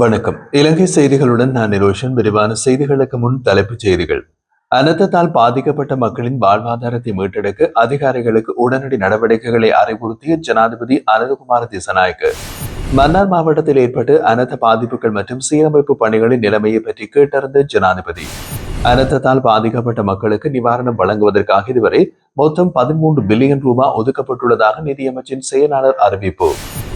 வணக்கம். இலங்கை செய்திகளுடன் நான் நிரோஷன். விரிவான செய்திகளுக்கு முன் தலைப்புச் செய்திகள். அனர்த்தத்தால் பாதிக்கப்பட்ட மக்களின் வாழ்வாதாரத்தை மீட்டெடுக்க அதிகாரிகளுக்கு உடனடி நடவடிக்கைகளை அறிவுறுத்திய ஜனாதிபதி அனுரகுமார திசாநாயக்க. மன்னார் மாவட்டத்தில் ஏற்பட்டு அனர்த்த பாதிப்புகள் மற்றும் சீரமைப்பு பணிகளின் நிலைமையை பற்றி கேட்டறிந்த ஜனாதிபதி. அனர்த்தத்தால் பாதிக்கப்பட்ட மக்களுக்கு நிவாரணம் வழங்குவதற்காக இதுவரை மொத்தம் 13 பில்லியன் ரூபாய் ஒதுக்கப்பட்டுள்ளதாக நிதியமைச்சின் செயலாளர் அறிவிப்பு.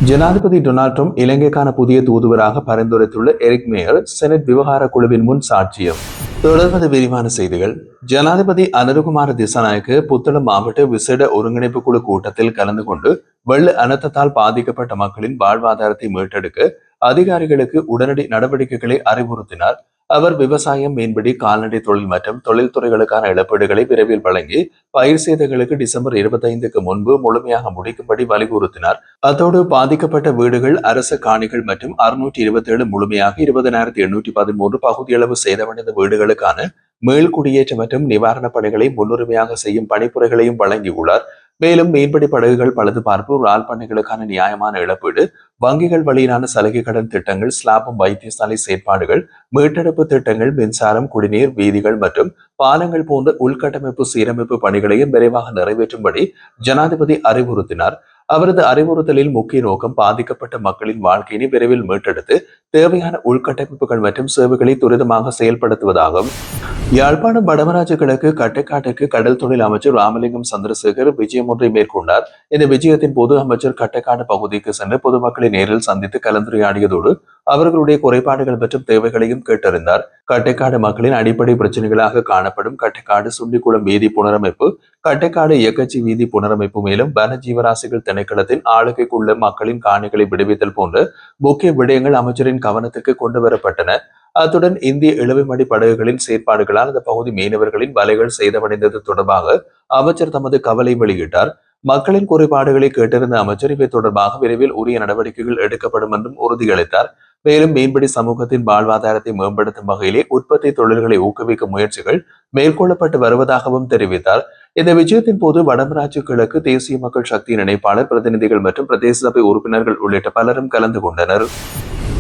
ஜனாதிபதி டொனால்ட் ட்ரம்ப் இலங்கைக்கான புதிய தூதுவராக பரிந்துரைத்துள்ள எரிக் மேயர் செனட் விவகார குழுவின் முன் சாட்சியம். தொடர்வது விரிவான செய்திகள். ஜனாதிபதி அனுரகுமார திசாநாயக்க புத்தளம் மாவட்ட விசேட ஒருங்கிணைப்பு குழு கூட்டத்தில் கலந்து கொண்டு வெள்ள அனர்த்தத்தால் பாதிக்கப்பட்ட மக்களின் வாழ்வாதாரத்தை மீட்டெடுக்க அதிகாரிகளுக்கு உடனடி நடவடிக்கைகளை அறிவுறுத்தினார். அவர் விவசாயம், மீன்பிடி, கால்நடை தொழில் மற்றும் தொழில்துறைகளுக்கான இழப்பீடுகளை விரைவில் வழங்கி பயிர் சேதங்களுக்கு டிசம்பர் 25க்கு முன்பு முழுமையாக முடிக்கும்படி வலியுறுத்தினார். அத்தோடு பாதிக்கப்பட்ட வீடுகள், அரச காணிகள் மற்றும் 627 முழுமையாக 20,813 பகுதியளவு சேதமடைந்த வீடுகளுக்கான மீள்குடியேற்ற மற்றும் நிவாரணப் பணிகளை முன்னுரிமையாக செய்யும் பணிப்புரைகளையும் வழங்கியுள்ளார். மேலும் மீன்பிடி படகுகள் பழுதுபார்ப்பு, இறால் பண்ணைகளுக்கான நியாயமான இழப்பீடு, வங்கிகள் வழியிலான சலுகை கடன் திட்டங்கள், ஸ்லாபம் வைத்தியசாலை செயற்பாடுகள், மீட்டெடுப்பு திட்டங்கள், மின்சாரம், குடிநீர், வீதிகள் மற்றும் பாலங்கள் போன்ற உள்கட்டமைப்பு சீரமைப்பு பணிகளையும் விரைவாக நிறைவேற்றும்படி ஜனாதிபதி அறிவுறுத்தினார். அவரது அறிவுறுத்தலில் முக்கிய நோக்கம் பாதிக்கப்பட்ட மக்களின் வாழ்க்கையினை விரைவில் மீட்டெடுத்து தேவையான உள்கட்டமைப்புகள் மற்றும் சேவைகளை துரிதமாக செயல்படுத்துவதாகும். யாழ்ப்பாணம் வடமராட்சி கிழக்கு கட்டைக்காட்டுக்கு கடல் தொழில் அமைச்சர் ராமலிங்கம் சந்திரசேகர் விஜயம் ஒன்றை மேற்கொண்டார். இந்த விஜயத்தின் போது அமைச்சர் கட்டைக்காடு பகுதிக்கு சென்று பொதுமக்களை நேரில் சந்தித்து கலந்துரையாடியதோடு அவர்களுடைய குறைபாடுகள் மற்றும் தேவைகளையும் கேட்டறிந்தார். கட்டைக்காடு மக்களின் அடிப்படை பிரச்சனைகளாக காணப்படும் கட்டைக்காடு சுண்டிக்குளம் வீதி புனரமைப்பு, கட்டைக்காடு இயக்கச்சி வீதி புனரமைப்பு, மேலும் வன ஜீவராசிகள் திணைக்களத்தின் ஆளுகைக்குள்ள மக்களின் காணிகளை விடுவித்தல் போன்ற முக்கிய விடயங்கள் அமைச்சரின் கவனத்துக்கு கொண்டு வரப்பட்டன. அத்துடன் இந்திய இழுவைமடி படகுகளின் செயற்பாடுகளால் அந்த பகுதி மீனவர்களின் வலைகள் சேதமடைந்தது தொடர்பாக அமைச்சர் தமது கவலை வெளியிட்டார். மக்களின் குறைபாடுகளை கேட்டிருந்த அமைச்சர் இவை தொடர்பாக விரைவில் உரிய நடவடிக்கைகள் எடுக்கப்படும் என்றும் உறுதியளித்தார். மேலும் மீன்பிடி சமூகத்தின் வாழ்வாதாரத்தை மேம்படுத்தும் வகையிலே உற்பத்தி தொழில்களை ஊக்குவிக்கும் முயற்சிகள் மேற்கொள்ளப்பட்டு வருவதாகவும் தெரிவித்தார். இந்த விஜயத்தின் போது வடமராட்சி கிழக்கு தேசிய மக்கள் சக்தியின் இணைப்பாளர், பிரதிநிதிகள் மற்றும் பிரதேச சபை உறுப்பினர்கள் உள்ளிட்ட பலரும் கலந்து கொண்டனர்.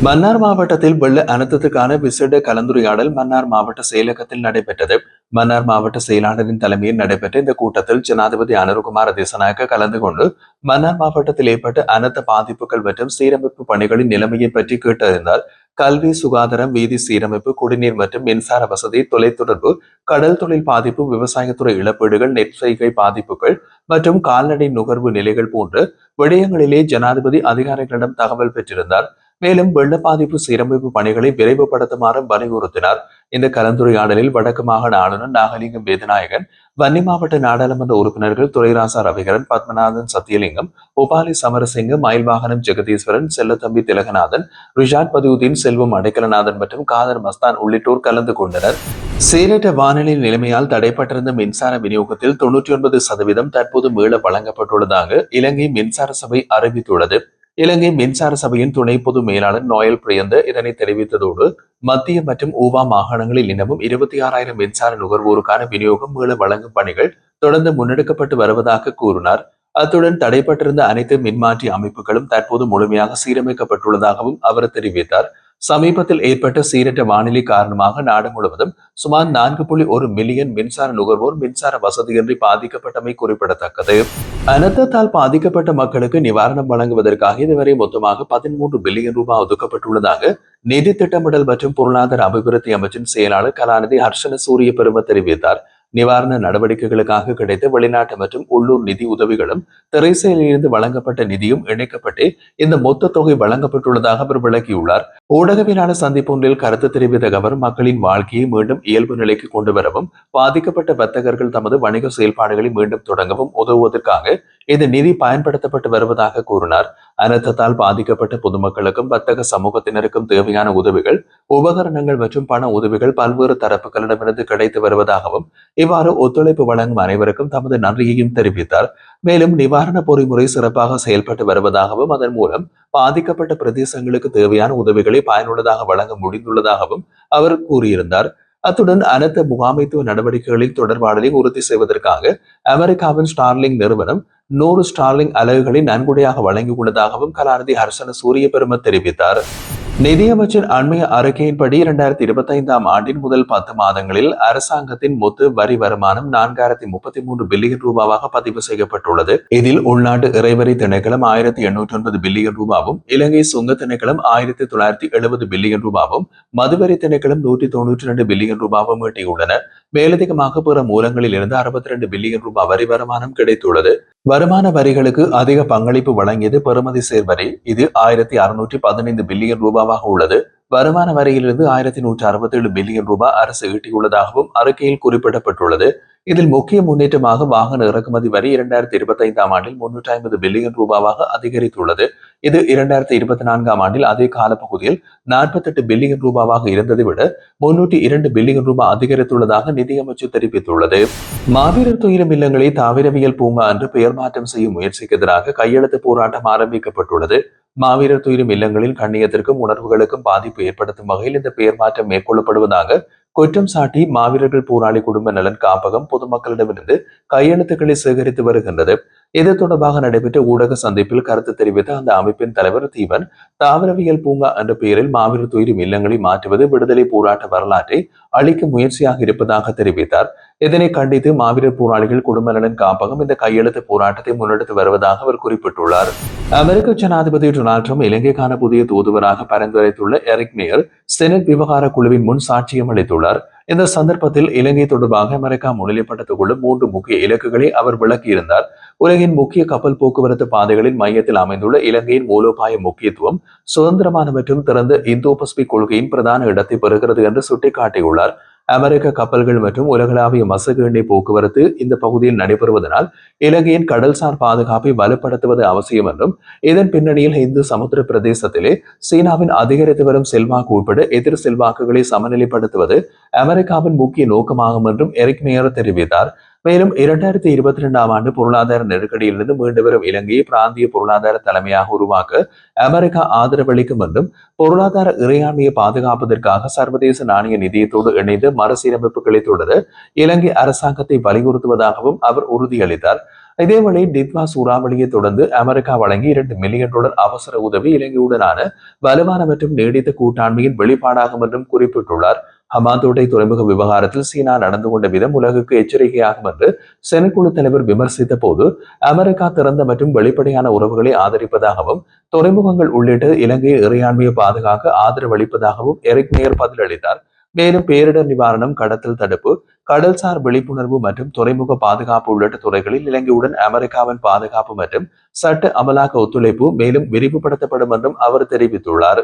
மன்னார் மாவட்டத்தில் வெள்ள அனர்த்தத்துக்கான விசேட கலந்துரையாடல் மன்னார் மாவட்ட செயலகத்தில் நடைபெற்றது. மன்னார் மாவட்ட செயலாளரின் தலைமையில் நடைபெற்ற இந்த கூட்டத்தில் ஜனாதிபதி அனுரகுமார திசாநாயக்க கலந்து கொண்டு மன்னார் மாவட்டத்தில் ஏற்பட்ட அனர்த்த பாதிப்புகள் மற்றும் சீரமைப்பு பணிகளின் நிலைமையை பற்றி கேட்டறிந்தார். கல்வி, சுகாதாரம், வீதி சீரமைப்பு, குடிநீர் மற்றும் மின்சார வசதி, தொலைத்தொடர்பு, கடல் தொழில் பாதிப்பு, விவசாயத்துறை இழப்பீடுகள், நெற்செய்கை பாதிப்புகள் மற்றும் கால்நடை நுகர்வு நிலைகள் போன்ற விடயங்களிலே ஜனாதிபதி அதிகாரிகளிடம் தகவல் பெற்றிருந்தார். மேலும் வெள்ள பாதிப்பு சீரமைப்பு பணிகளை விரைவுபடுத்துமாறு வலியுறுத்தினார். இந்த கலந்துரையாடலில் வடக்கு மாகாண ஆளுநர் நாகலிங்கம் வேதநாயகன், வன்னி மாவட்ட நாடாளுமன்ற உறுப்பினர்கள் துரைராசா ரவிகரன், பத்மநாதன் சத்தியலிங்கம், உபாலி சமரசிங்கம், மயில்வாகனம் ஜெகதீஸ்வரன், செல்லத்தம்பி திலகநாதன், ரிஷாட் பதியுதீன், செல்வம் அடைக்கலநாதன் மற்றும் காதர் மஸ்தான் உள்ளிட்டோர் கலந்து கொண்டனர். சீரற்ற வானிலை நிலைமையால் தடைப்பட்டிருந்த மின்சார விநியோகத்தில் 99% தற்போது மீள வழங்கப்பட்டுள்ளதாக இலங்கை மின்சார சபை அறிவித்துள்ளது. இலங்கை மின்சார சபையின் துணை பொது மேலாளர் நோயல் பிரியந்த இதனை தெரிவித்ததோடு மத்திய மற்றும் ஊவா மாகாணங்களில் இன்னமும் 26,000 மின்சார நுகர்வோருக்கான விநியோகம் மீள வழங்கும் பணிகள் தொடர்ந்து முன்னெடுக்கப்பட்டு வருவதாக கூறினார். அத்துடன் தடைப்பட்டிருந்த அனைத்து மின்மாற்றி அமைப்புகளும் தற்போது முழுமையாக சீரமைக்கப்பட்டுள்ளதாகவும் அவர் தெரிவித்தார். சமீபத்தில் ஏற்பட்ட சீரற்ற வானிலை காரணமாக நாடு முழுவதும் சுமார் 4.1 மில்லியன் மின்சார நுகர்வோர் மின்சார வசதியின்றி பாதிக்கப்பட்டமை குறிப்பிடத்தக்கது. அனர்த்தத்தால் பாதிக்கப்பட்ட மக்களுக்கு நிவாரணம் வழங்குவதற்காக இதுவரை மொத்தமாக 13 பில்லியன் ரூபாய் ஒதுக்கப்பட்டுள்ளதாக நிதி திட்டமிடல் மற்றும் பொருளாதார அபிவிருத்தி அமைச்சின் செயலாளர் கலாநிதி ஹர்ஷன சூரிய பெரும தெரிவித்தார். நிவாரண நடவடிக்கைகளுக்காக கிடைத்த வெளிநாட்டு மற்றும் உள்ளூர் நிதி உதவிகளும் திரைசையிலிருந்து வழங்கப்பட்ட நிதியும் இணைக்கப்பட்டு இந்த மொத்த தொகை வழங்கப்பட்டுள்ளதாக அவர் விளக்கியுள்ளார். ஊடகவியலாளர் சந்திப்பொன்றில் கருத்து தெரிவித்த அவர் மக்களின் வாழ்க்கையை மீண்டும் இயல்பு நிலைக்கு கொண்டு வரவும் பாதிக்கப்பட்ட வர்த்தகர்கள் தமது வணிக செயல்பாடுகளை மீண்டும் தொடங்கவும் உதவுவதற்காக இந்த நிதி பயன்படுத்தப்பட்டு வருவதாக கூறினார். அனர்த்தத்தால் பாதிக்கப்பட்ட பொதுமக்களுக்கும் வர்த்தக சமூகத்தினருக்கும் தேவையான உதவிகள், உபகரணங்கள் மற்றும் பண உதவிகள் பல்வேறு தரப்புகளிடமிருந்து கிடைத்து வருவதாகவும் இவ்வாறு ஒத்துழைப்பு வழங்கும் அனைவருக்கும் தமது நன்றியையும் தெரிவித்தார். மேலும் நிவாரண பொறிமுறை சிறப்பாக செயல்பட்டு வருவதாகவும் அதன் மூலம் பாதிக்கப்பட்ட பிரதேசங்களுக்கு தேவையான உதவிகளை பயனுள்ளதாக வழங்க முடிந்துள்ளதாகவும் அவர் கூறியிருந்தார். அத்துடன் அனர்த்த முகாமைத்துவ நடவடிக்கைகளில் தொடர்பாடலை உறுதி செய்வதற்காக அமெரிக்காவின் ஸ்டார்லிங் நிறுவனம் 100 ஸ்டார்லிங் அலகுகளை நன்கொடையாக வழங்கியுள்ளதாகவும் கலாநிதி ஹர்ஷன சூரிய பெரும தெரிவித்தார். நிதியமைச்சர் அண்மைய அறிக்கையின்படி 2025ஆம் ஆண்டின் முதல் 10 மாதங்களில் அரசாங்கத்தின் மொத்த வரி வருமானம் 4033 பில்லியன் ரூபாவாக பதிவு செய்யப்பட்டுள்ளது. இதில் உள்நாட்டு இறைவரி திணைக்களம் 1809 பில்லியன் ரூபாவும், இலங்கை சுங்க திணைக்களம் 1970 பில்லியன் ரூபாவும், மதுவரி திணைக்களம் 192 பில்லியன் ரூபாவும் ஈட்டியுள்ளன. மேலதிகமாக பிற மூலங்களில் இருந்து 62 பில்லியன் ரூபாய் வரி வருமானம் கிடைத்துள்ளது. வருமான வரிகளுக்கு அதிக பங்களிப்பு வழங்கியது பெறுமதி சேர்வரி. இது 1615 பில்லியன் ரூபாவாக உள்ளது. வருமான வரியிலிருந்து 1167 பில்லியன் ரூபாய் அரசு ஈட்டியுள்ளதாகவும் அறிக்கையில் குறிப்பிடப்பட்டுள்ளது. இதில் முக்கிய முன்னேற்றமாக வாகன இறக்குமதி வரி 2025ஆம் ஆண்டில் 350 பில்லியன் ரூபாவாக அதிகரித்துள்ளது. இது 2024ஆம் ஆண்டில் அதே காலப்பகுதியில் 48 பில்லியன் ரூபாவாக இருந்ததை விட 302 பில்லியன் ரூபாய் அதிகரித்துள்ளதாக நிதியமைச்சர் தெரிவித்துள்ளது. மாவீரர் துயிலும் இல்லங்களை தாவரவியல் பூங்கா என்று பெயர் மாற்றம் செய்யும் முயற்சிக்கு எதிராக கையெழுத்து போராட்டம் ஆரம்பிக்கப்பட்டுள்ளது. மாவீரர் துயிலும் இல்லங்களில் கண்ணியத்திற்கும் உணர்வுகளுக்கும் பாதிப்பு ஏற்படுத்தும் வகையில் இந்த பெயர் மாற்றம் மேற்கொள்ளப்படுவதாக குற்றம் சாட்டி மாவீரர்கள் போராளி குடும்ப நலன் காப்பகம் பொதுமக்களிடமிருந்து கையெழுத்துக்களை சேகரித்து வருகின்றது. இது தொடர்பாக நடைபெற்ற ஊடக சந்திப்பில் கருத்து தெரிவித்த அந்த அமைப்பின் தலைவர் தீவன், தாவரவியல் பூங்கா என்ற பெயரில் மாவீரர் துயிலும் இல்லங்களை மாற்றுவது விடுதலை போராட்ட வரலாற்றை அளிக்கும் முயற்சியாக இருப்பதாக தெரிவித்தார். இதனை கண்டித்து மாவீரர் போராளிகள் குடும்ப நலன் காப்பகம் இந்த கையெழுத்து போராட்டத்தை முன்னெடுத்து வருவதாக அவர் குறிப்பிட்டுள்ளார். அமெரிக்க ஜனாதிபதி டொனால்ட் ட்ரம்ப் இலங்கைக்கான புதிய தூதுவராக பரிந்துரைத்துள்ள எரிக் மேயர் செனட் விவகார குழுவின் முன் சாட்சியம் அளித்துள்ளார். இந்த சந்தர்ப்பத்தில் இலங்கை தொடர்பாக அமெரிக்கா முன்னிலைப்படுத்திக் கொள்ளும் 3 முக்கிய இலக்குகளை அவர் விளக்கியிருந்தார். உலகின் முக்கிய கப்பல் போக்குவரத்து பாதைகளின் மையத்தில் அமைந்துள்ள இலங்கையின் மூலோபாய முக்கியத்துவம் சுதந்திரமான மற்றும் திறந்த இந்தோ பசிபிக் கொள்கையின் பிரதான இடத்தை பெறுகிறது என்று சுட்டிக்காட்டியுள்ளார். அமெரிக்க கப்பல்கள் மற்றும் உலகளாவிய மசகு எண்ணெய் போக்குவரத்து இந்த பகுதியில் நடைபெறுவதனால் இலங்கையின் கடல்சார் பாதுகாப்பை வலுப்படுத்துவது அவசியம் என்றும், இதன் பின்னணியில் இந்து சமுத்திர பிரதேசத்திலே சீனாவின் அதிகரித்து வரும் செல்வாக்கு உட்பட எதிர் செல்வாக்குகளை சமநிலைப்படுத்துவது அமெரிக்காவின் முக்கிய நோக்கமாகும் என்றும் எரிக் மேயர் தெரிவித்தார். மேலும் 2022ஆம் ஆண்டு பொருளாதார நெருக்கடியிலிருந்து மீண்டு வரும் இலங்கையை பிராந்திய பொருளாதார தலைமையாக உருவாக்க அமெரிக்கா ஆதரவளிக்கும் என்றும், பொருளாதார இறையாண்மையை பாதுகாப்பதற்காக சர்வதேச நாணய நிதியத்தோடு இணைந்து மறுசீரமைப்புகளை தொடர இலங்கை அரசாங்கத்தை வலியுறுத்துவதாகவும் அவர் உறுதியளித்தார். இதேவேளை டிட்வா சூறாவளியை தொடர்ந்து அமெரிக்கா வழங்கி $2 மில்லியன் அவசர உதவி இலங்கையுடனான வலுவான மற்றும் நீடித்த கூட்டாண்மையின் வெளிப்பாடாகும் என்றும் குறிப்பிட்டுள்ளார். ஹமாந்தோட்டை துறைமுக விவகாரத்தில் சீனா நடந்து கொண்ட விதம் உலகுக்கு எச்சரிக்கையாகும் என்று செனட் குழு தலைவர் விமர்சித்த போது, அமெரிக்கா திறந்த மற்றும் வெளிப்படையான உறவுகளை ஆதரிப்பதாகவும், துறைமுகங்கள் உள்ளிட்ட இலங்கை இறையாண்மையை பாதுகாக்க ஆதரவளிப்பதாகவும் எரிக் மேயர் பதிலளித்தார். மேலும் பேரிடர் நிவாரணம், கடத்தல் தடுப்பு, கடல்சார் விழிப்புணர்வு மற்றும் துறைமுக பாதுகாப்பு உள்ளிட்ட துறைகளில் இலங்கையுடன் அமெரிக்காவின் பாதுகாப்பு மற்றும் சட்ட அமலாக்க ஒத்துழைப்பு மேலும் விரிவுபடுத்தப்படும் என்றும் அவர் தெரிவித்துள்ளார்.